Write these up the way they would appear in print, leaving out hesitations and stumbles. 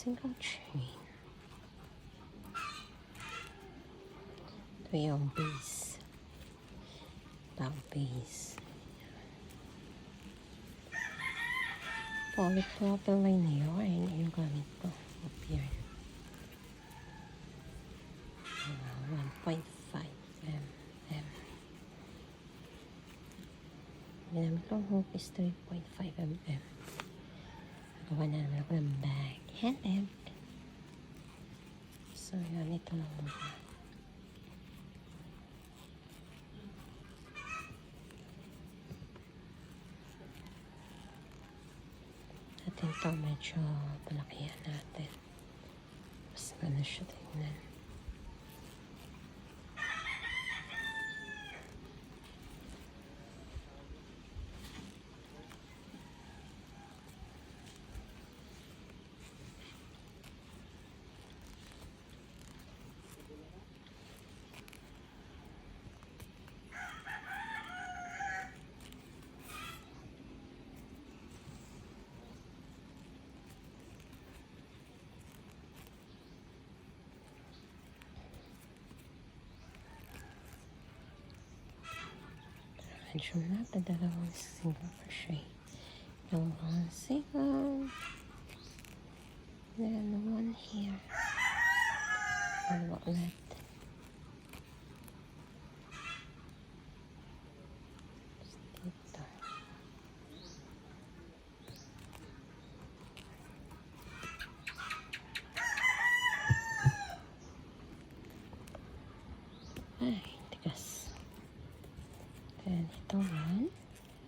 single chain. Ito yung base. Back base. Polypropylene yarn yung gamit ko. Up yarn. 1.5 mm. Ginamit ko ang hook is 3.5 mm. Nagawa na naman ako ng bag. Handbag. So, yun. Ito lang muna. Atin ito medyo palakihan natin. Mas ganda siya tingnan. Medyo napadalawang single crochet. Dalawang single. Then one here. Dalawa ulit. Dito. Ay, tigas. Then ito one.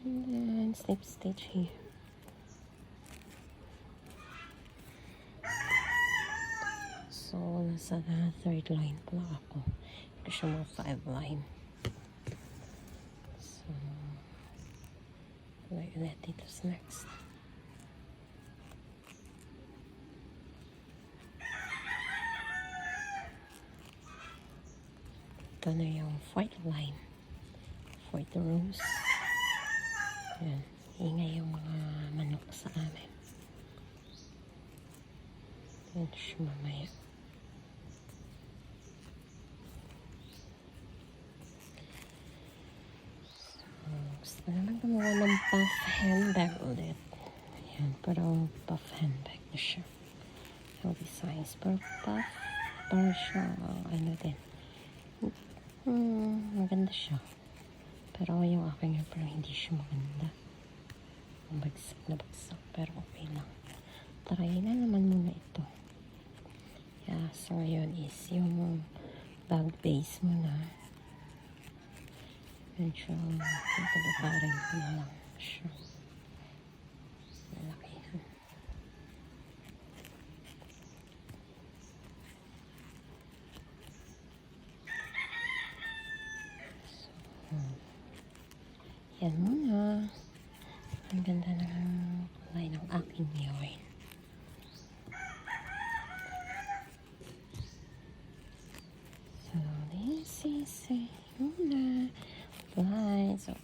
And then slip stitch here. So, nasa third line pa lang ako. Kasi mo 5 line. So, ulit dito sa next. Ito na yung fourth line. Fourth rows. Ayan. Ingay yung mga manok sa amin. Ayan siya mamaya. Gusto ko naman gumawa ng puff handbag ulit. Ayan, pero puff handbag na siya. Healthy size. Pero puff, parang siya, ano din. Maganda siya. Pero yung aking parang hindi siya maganda. Bagsak na bagsak, pero okay lang. Try na naman muna ito. Yeah, so yun is yung bag base muna. Medyo pagkabarin ko na lang siya. Malaki yan. So, yan muna. Ang ganda ng kulay ng aking yarn. So, this is muna. Bye. So,